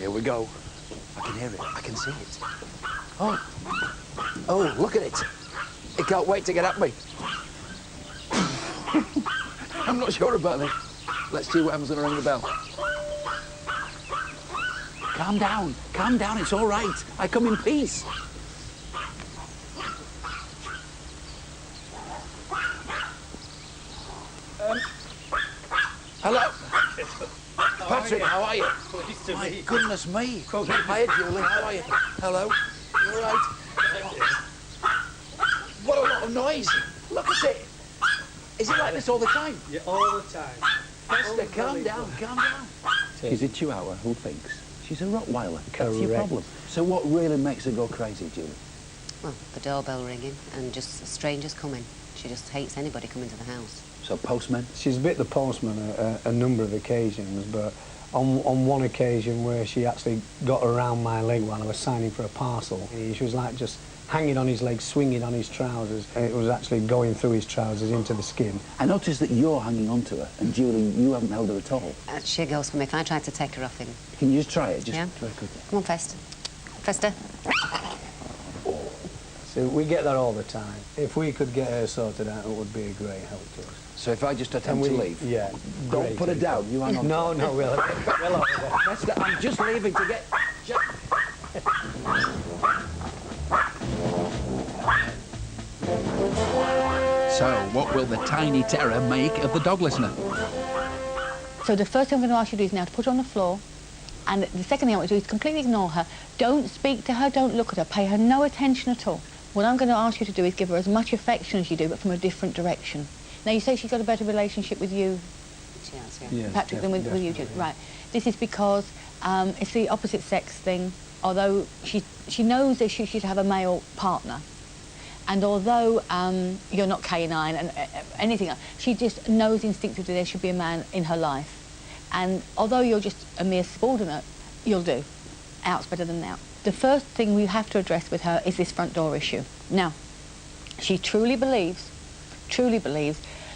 Here we go. I can hear it. I can see it. Oh. Oh, look at it. It can't wait to get at me. I'm not sure about this. Let's see what happens when I ring the bell. Calm down. Calm down. It's all right. I come in peace. Hello. Patrick, how are you? Pleased to My meet you. goodness me. Hiya, Julie. How are you? Hello. You all right? What a lot of noise. Look at it. Is it like this all the time? Yeah, all the time. Festa, calm down, calm down. She's a Chihuahua who thinks she's a Rottweiler. That's your problem. So what really makes her go crazy, Julie? Well, the doorbell ringing and just strangers coming. She just hates anybody coming to the house. So postmen? She's bit the postman a number of occasions, but on one occasion where she actually got around my leg while I was signing for a parcel, she was like just hanging on his leg, swinging on his trousers. It was actually going through his trousers into the skin. I noticed that you're hanging on to her, and Julie, you haven't held her at all. She goes for me if I try to take her off him. Can you just try it? Just Yeah. very quickly. Come on, Festa. Festa. So we get that all the time. If we could get her sorted out, it would be a great help to us. So if I just attempt to leave? Yeah. Don't put her down, you hang on. No, no, we'll Festa, I'm just leaving to get... So, what will the tiny terror make of the dog listener? So the first thing I'm going to ask you to do is now to put her on the floor, and the second thing I want you to do is completely ignore her. Don't speak to her, don't look at her, pay her no attention at all. What I'm going to ask you to do is give her as much affection as you do, but from a different direction. Now, you say she's got a better relationship with you, She has, yeah. Yes, Patrick, than with you, Julie. definitely. Right. This is because it's the opposite sex thing. Although she knows that she should have a male partner, and although you're not canine and anything else, she just knows instinctively there should be a man in her life. And although you're just a mere subordinate, you'll do. Out's better than out. The first thing we have to address with her is this front door issue. Now, she truly believes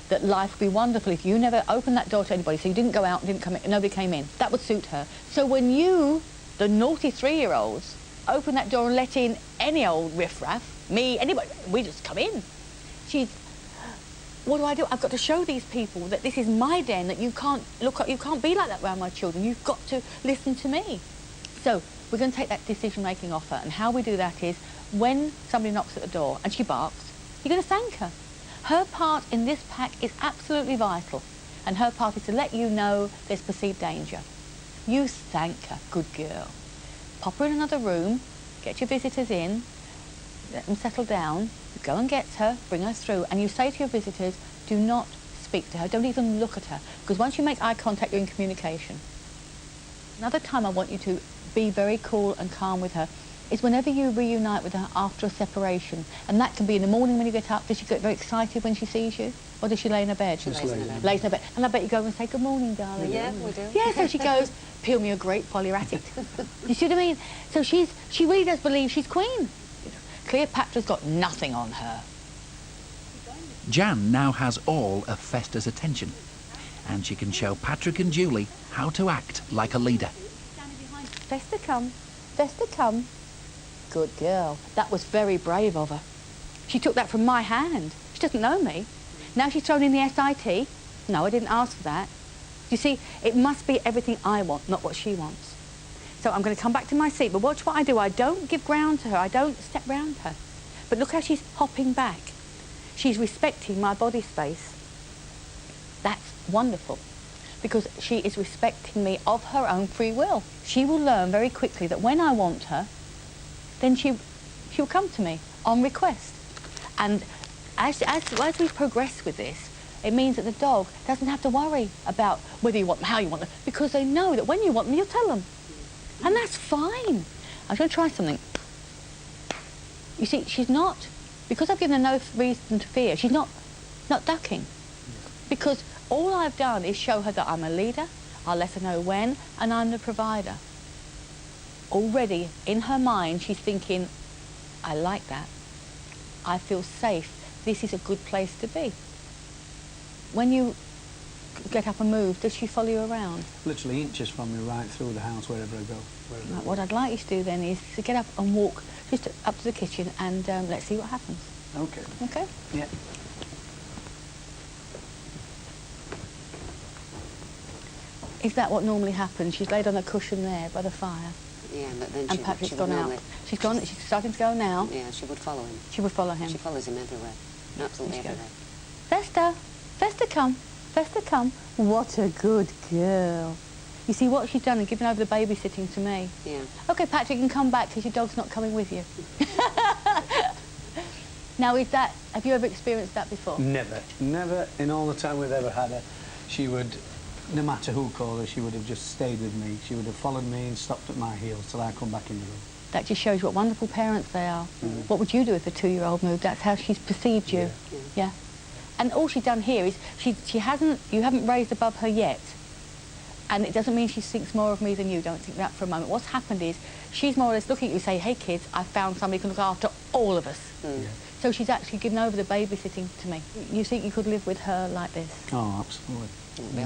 that life would be wonderful if you never opened that door to anybody, so you didn't go out and didn't come in, nobody came in. That would suit her. So when you, the naughty 3-year-olds, open that door and let in any old riffraff, me, anybody, we just come in. She's, what do? I've got to show these people that this is my den, that you can't be like that around my children. You've got to listen to me. So we're going to take that decision-making off her, and how we do that is when somebody knocks at the door and she barks, you're going to thank her. Her part in this pack is absolutely vital, and her part is to let you know there's perceived danger. You thank her, good girl. Pop her in another room, get your visitors in, let them settle down, you go and get her, bring her through, and you say to your visitors, do not speak to her, don't even look at her, because once you make eye contact, you're in communication. Another time I want you to be very cool and calm with her is whenever you reunite with her after a separation, and that can be in the morning when you get up. Does she get very excited when she sees you, or does she lay in her bed? She lays in her bed. Lays in her bed, and I bet you go and say, good morning, darling. Yeah, we do. Yeah, so she goes, peel me a grape while you're at it. You see what I mean? So she really does believe she's queen. Cleopatra's got nothing on her. Jan now has all of Festa's attention, and she can show Patrick and Julie how to act like a leader. Festa, come. Festa, come. Good girl. That was very brave of her. She took that from my hand. She doesn't know me. Now she's thrown in the SIT. No, I didn't ask for that. You see, it must be everything I want, not what she wants. So I'm going to come back to my seat, but watch what I do. I don't give ground to her. I don't step round her. But look how she's hopping back. She's respecting my body space. That's wonderful, because she is respecting me of her own free will. She will learn very quickly that when I want her, then she'll come to me on request. And as we progress with this, it means that the dog doesn't have to worry about whether you want them, how you want them, because they know that when you want them, you'll tell them. And that's fine. I'm going to try something. You see, she's not, because I've given her no reason to fear, she's not ducking. Because all I've done is show her that I'm a leader, I'll let her know when, and I'm the provider. Already, in her mind, she's thinking, I like that. I feel safe. This is a good place to be. When you get up and move, does she follow you around? Literally inches from me right through the house wherever I go. Right, what I'd like you to do then is to get up and walk just up to the kitchen and let's see what happens. Okay. Okay? Yeah. Is that what normally happens? She's laid on a cushion there by the fire. Yeah, but then And Patrick's gone out. She's gone. She's starting to go now. Yeah, she would follow him. She would follow him. She follows him everywhere. Absolutely Let's go. everywhere. Festa, Festa, come. Festa, come. What a good girl. You see what she's done and given over the babysitting to me. Yeah. Okay, Patrick, you can come back because your dog's not coming with you. Now, have you ever experienced that before? Never. Never in all the time we've ever had her. She would, no matter who called her, she would have just stayed with me. She would have followed me and stopped at my heels till I come back in the room. That just shows what wonderful parents they are. What would you do if a 2-year-old moved? That's how she's perceived you. Yeah. And all she's done here is you haven't raised above her yet. And it doesn't mean she thinks more of me than you. Don't think that for a moment. What's happened is she's more or less looking at you and say, hey kids, I found somebody who can look after all of us. Yeah. So she's actually given over the babysitting to me. You think you could live with her like this? Oh, absolutely.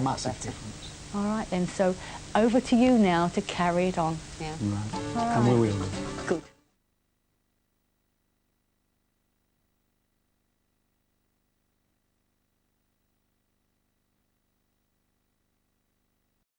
Massive difference. All right then, so over to you now to carry it on. Yeah. Right. All And right. we will. Good.